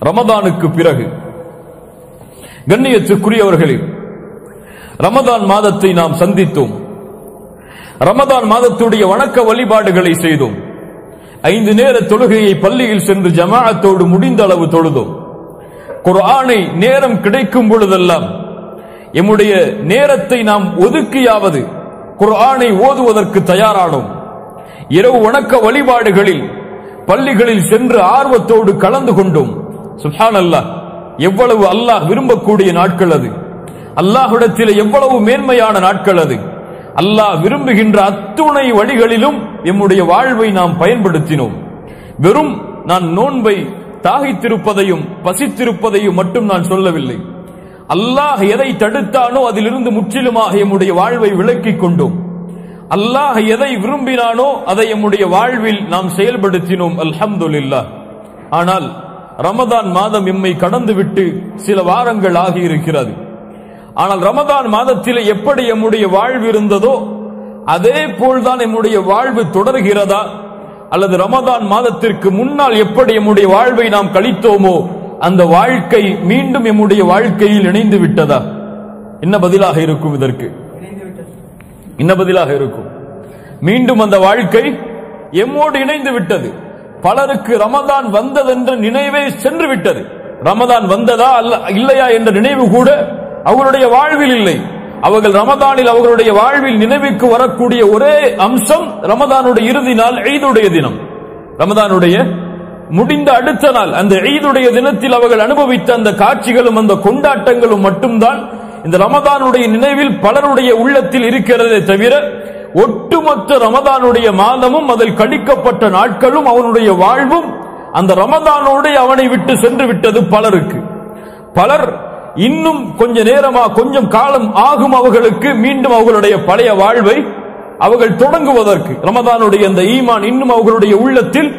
ரமதானுக்கு பிறகு கண்ணியத்துக்குரியவர்களே, ரமதான் மாதத்தை நாம் சந்தித்தோம். ரமதான் மாதத்துடைய வணக்க வழிபாடுகளை செய்தோம். 5 நேர தொழுகையை பள்ளியில் சென்று ஜமாஅத்தோடு முடிந்த அளவு தொழுதோம். குர்ஆனை நேரம் கிடைக்கும் பொழுதெல்லாம் எம்முடைய நேரத்தை நாம் ஒதுக்கியாவது குர்ஆனை ஓதுவதற்கு தயாரானோம். இரவு வணக்க வழிபாடுகளில் பள்ளிகளில் சென்று ஆர்வத்தோடு கலந்து கொண்டோம். சுப்ஹானல்லாஹ், எவ்வளவு அல்லாஹ் விரும்பக்கூடிய நாட்கள் அது. அல்லாஹ்விடத்தில் எவ்வளவு மேன்மையான நாட்கள் அது. அல்லாஹ் விரும்புகின்ற அத்துணை வழிகளிலும் எம்முடைய வாழ்வை நாம் பயன்படுத்தினோம். வெறும் நான் நோன்பை தாகித்திருப்பதையும் பசித்திருப்பதையும் மட்டும் நான் சொல்லவில்லை. அல்லாஹ் எதை தடுத்தானோ அதிலிருந்து முற்றிலுமாக எம்முடைய வாழ்வை விலக்கிக் கொண்டோம். அல்லாஹ் எதை விரும்பினானோ அதை எம்முடைய வாழ்வில் நாம் செயல்படுத்தினோம். அல்ஹம்துலில்லாஹ். ஆனால் ரமதான் மாதம் எம்மை கடந்துவிட்டு சில வாரங்கள் ஆகியிருக்கிறது. ஆனால் ரமதான் மாதத்திலே எப்படி எம்முடைய வாழ்வு இருந்ததோ அதே போல்தான் எம்முடைய வாழ்வு தொடர்கிறதா, அல்லது ரமதான் மாதத்திற்கு முன்னால் எப்படி எம்முடைய வாழ்வை நாம் கழித்தோமோ அந்த வாழ்க்கை மீண்டும் எம்முடைய வாழ்க்கையில் இணைந்து விட்டதா? என்ன பதிலாக இருக்கும் இதற்கு? என்ன பதிலாக இருக்கும்? மீண்டும் அந்த வாழ்க்கை எம்மோடு இணைந்து விட்டது. பலருக்கு ரமதான் வந்ததென்ற நினைவே சென்று விட்டது. ரமதான் வந்ததா இல்லையா என்ற நினைவு கூட அவர்களுடைய வாழ்வில் இல்லை. அவர்கள் ரமதானில் அவர்களுடைய வாழ்வில் நினைவுக்கு வரக்கூடிய ஒரே அம்சம் ரமதானுடைய இறுதி நாள், ஈதுடைய தினம். ரமதானுடைய முடிந்த அடுத்த நாள் அந்த ஈதுடைய தினத்தில் அவர்கள் அனுபவித்த அந்த காட்சிகளும் அந்த கொண்டாட்டங்களும் மட்டும்தான் இந்த ரமதானுடைய நினைவில் பலருடைய உள்ளத்தில் இருக்கிறதே தவிர ஒட்டுமொத்த ரமதானுடைய மாதமும் அதில் கடிக்கப்பட்ட நாட்களும் அவனுடைய வாழ்வும் அந்த ரமதானோடு அவனை விட்டு சென்று விட்டது பலருக்கு. பலர் இன்னும் கொஞ்ச நேரமா கொஞ்சம் காலம் ஆகும் அவர்களுக்கு மீண்டும் அவர்களுடைய பழைய வாழ்வை அவர்கள் தொடங்குவதற்கு. ரமதானுடைய அந்த ஈமான் இன்னும் அவர்களுடைய உள்ளத்தில்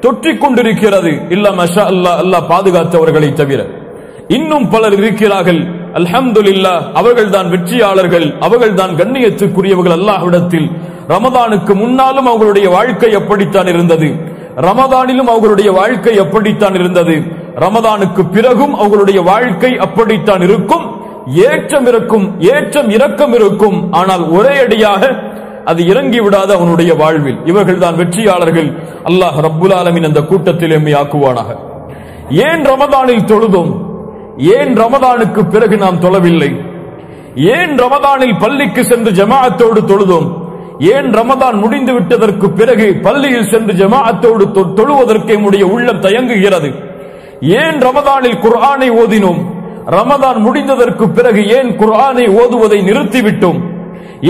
தொற்றிக் கொண்டிருக்கிறது. இல்ல மஷா அல்லாஹ், அல்லாஹ் பாதுகாத்தவர்களை தவிர இன்னும் பலர் இருக்கிறார்கள். அல்ஹம்துலில்லாஹ், அவர்கள் தான் வெற்றியாளர்கள், அவர்கள் தான் கண்ணியத்துக்குரியவர்கள் அல்லாஹ்விடத்தில். ரமதானுக்கு முன்னாலும் அவர்களுடைய வாழ்க்கை எப்படித்தான் இருந்தது, ரமதானிலும் அவர்களுடைய வாழ்க்கை எப்படித்தான் இருந்தது, ரமதானுக்கு பிறகும் அவர்களுடைய வாழ்க்கை அப்படித்தான் இருக்கும். ஏற்றம் இருக்கும், ஏற்றம் இரக்கம் இருக்கும். ஆனால் ஒரே அடியாக அது இறங்கி விடாத அவனுடைய வாழ்வில். இவர்கள் தான் வெற்றியாளர்கள். அல்லாஹ் ரப்புல் ஆலமீன் அந்த கூட்டத்தில் எம்மை ஆக்குவானாக. ஏன் ரமதானில் தொழுதோம்? ஏன் ரமதானுக்கு பிறகு நாம் தொழவில்லை? ஏன் ரமதானில் பள்ளிக்கு சென்று ஜமாஅத்தோடு தொழுதோம்? ஏன் ரமதான் முடிந்து விட்டதற்கு பிறகு பள்ளியில் சென்று ஜமாஅத்தோடு தொழுவதற்கு நம்முடைய உள்ளம் தயங்குகிறது? ஏன் ரமதானில் குர்ஆனை ஓதினோம்? ரமதான் முடிந்ததற்கு பிறகு ஏன் குர்ஆனை ஓதுவதை நிறுத்திவிட்டோம்?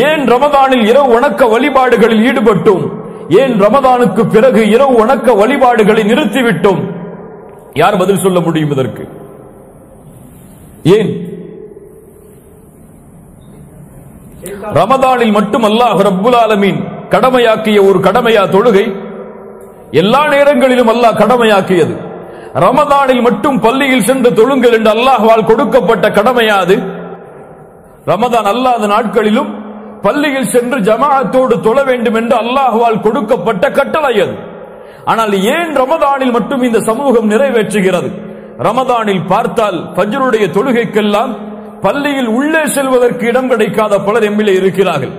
ஏன் ரமதானில் இரவு வணக்க வழிபாடுகளில் ஈடுபட்டோம்? ஏன் ரமதானுக்கு பிறகு இரவு வணக்க வழிபாடுகளை நிறுத்திவிட்டோம்? யார் பதில் சொல்ல முடியும் இதற்கு? ஏன் ரமதானில் மட்டும் அல்லாஹ் ரப்புல் ஆலமீன் கடமையாக்கிய ஒரு கடமையா தொழுகை? எல்லா நேரங்களிலும் அல்லாஹ் கடமையாக்கியது. ரமதானில் மட்டும் பள்ளியில் சென்று தொழுங்கள் என்று அல்லாஹ்வால் கொடுக்கப்பட்ட கடமையாது? ரமதான் அல்லாத நாட்களிலும் பள்ளியில் சென்று ஜமாஅத்தோடு தொழ வேண்டும் என்று அல்லாஹ்வால் கொடுக்கப்பட்ட கட்டளை அது. ஆனால் ஏன் ரமதானில் மட்டும் இந்த சமூகம் நிறைவேற்றுகிறது? ரமதானில் பார்த்தால் ஃபஜ்ருடைய தொழுகைக்கெல்லாம் பள்ளியில் உள்ளே செல்வதற்கு இடம் கிடைக்காத பலர் எம்மிலே இருக்கிறார்கள்.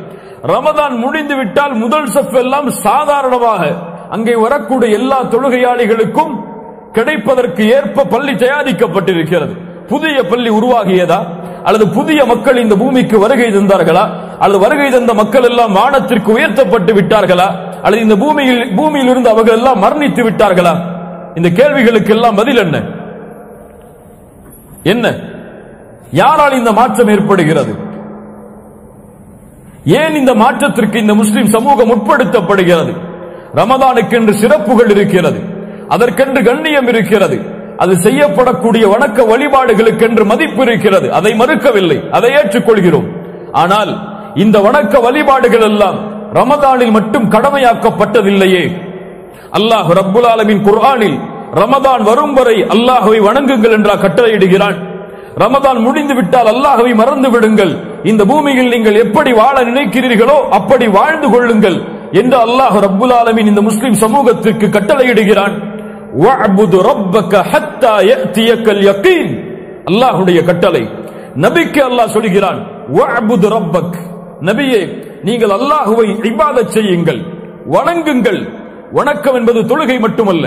ரமதான் முடிந்து விட்டால் முதல் சஃப் எல்லாம் சாதாரணமாக அங்கே வரக்கூடிய எல்லா தொழுகையாளிகளுக்கும் கிடைப்பதற்கு ஏற்ப பள்ளி தயாரிக்கப்பட்டிருக்கிறது. புதிய பள்ளி உருவாகியதா, அல்லது புதிய மக்கள் இந்த பூமிக்கு வருகை தந்தார்களா, அல்லது வருகை தந்த மக்கள் எல்லாம் வானத்திற்கு உயர்த்தப்பட்டு விட்டார்களா, அல்லது இந்த பூமியில் இருந்து அவர்கள் எல்லாம் மரணித்து விட்டார்களா? இந்த கேள்விகளுக்கு எல்லாம் பதில் என்ன? என்ன, யாரால் இந்த மாற்றம் ஏற்படுகிறது? ஏன் இந்த மாற்றத்திற்கு இந்த முஸ்லிம் சமூகம் உட்படுத்தப்படுகிறது? ரமதானுக்கென்று சிறப்புகள் இருக்கிறது, அதற்கென்று கண்ணியம் இருக்கிறது, அது செய்யப்படக்கூடிய வணக்க வழிபாடுகளுக்கென்று மதிப்பு இருக்கிறது. அதை மறுக்கவில்லை, அதை ஏற்றுக்கொள்கிறோம். ஆனால் இந்த வணக்க வழிபாடுகள் எல்லாம் ரமதானில் மட்டும் கடமையாக்கப்பட்டதில்லையே. அல்லாஹ் ரப்புல் ஆலமீன் குர்ஆனில் ரமதான் வரும் வரை அல்லாஹ்வை வணங்குங்கள் என்ற கட்டளையிடுகிறான். ரமதான் முடிந்து விட்டால் அல்லாஹ்வை மறந்து விடுங்கள், இந்த பூமியில் நீங்கள் எப்படி வாழ நினைக்கிறீர்களோ அப்படி வாழ்ந்து கொள்ளுங்கள் என்று அல்லாஹ் ரப்புல் ஆலமீன் இந்த முஸ்லிம் சமூகத்திற்கு கட்டளையிடுகிறான். வஅபுது ரப்பக ஹத்தா யஅதியக்கல் யகீன். அல்லாஹ்வுடைய கட்டளை. நபிக்கு அல்லாஹ் சொல்கிறான், வஅபுது ரப்பக், நபியே நீங்கள் அல்லாஹ்வை இபாதத் செய்யுங்கள், வணங்குங்கள். வணக்கம் என்பது தொழுகை மட்டுமல்ல,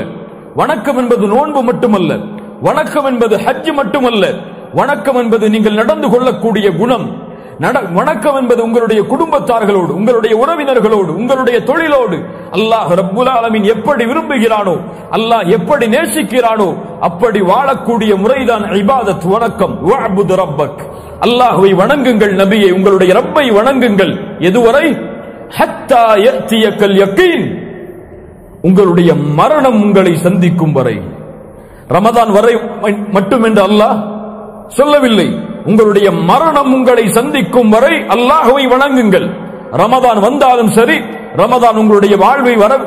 வணக்கம் என்பது நோன்பு மட்டுமல்ல, வணக்கம் என்பது ஹஜ் மட்டுமல்ல, வணக்கம் என்பது நீங்கள் நடந்து கொள்ளக்கூடிய குணம். வணக்கம் என்பது உங்களுடைய குடும்பத்தார்களோடு, உங்களுடைய உறவினர்களோடு, உங்களுடைய தொழிலோடு அல்லாஹ் ரப்புல் ஆலமீன் எப்படி விரும்புகிறானோ, அல்லாஹ் எப்படி நேசிக்கிறானோ அப்படி வாழக்கூடிய முறைதான் இபாதத், வணக்கம். வஅபுது ரப்பக், அல்லாஹ்வை வணங்குங்கள் நபியே, உங்களுடைய ரப்பை வணங்குங்கள். எதுவரை? ஹத்தா யஅதியக்கல் யகீன், உங்களுடைய மரணம் உங்களை சந்திக்கும் வரை. ரமதான் வரை மட்டும் என்று அல்லாஹ் சொல்லவில்லை, உங்களுடைய மரணம் உங்களை சந்திக்கும் வரை அல்லாஹ்வை வணங்குங்கள். ரமதான் வந்தாலும் சரி, ரமதான் உங்களுடைய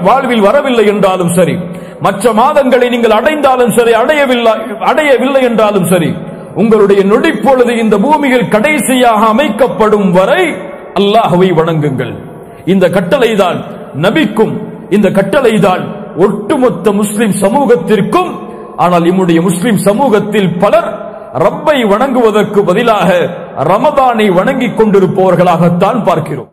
வாழ்வில் வரவில்லை என்றாலும் சரி, மற்ற மாதங்களை நீங்கள் அடைந்தாலும் சரி, அடையவில்லை என்றாலும் சரி, உங்களுடைய நொடிப்பொழுது இந்த பூமியில் கடைசியாக அமைக்கப்படும் வரை அல்லாஹ்வை வணங்குங்கள். இந்த கட்டளைதான் நபிக்கும், இந்த கட்டளைதான் ஒட்டுமொத்த முஸ்லிம் சமூகத்திற்கும். ஆனால் நம்முடைய முஸ்லிம் சமூகத்தில் பலர் ரப்பை வணங்குவதற்கு பதிலாக ரமதானை வணங்கிக் கொண்டிருப்பவர்களாகத்தான் பார்க்கிறோம்.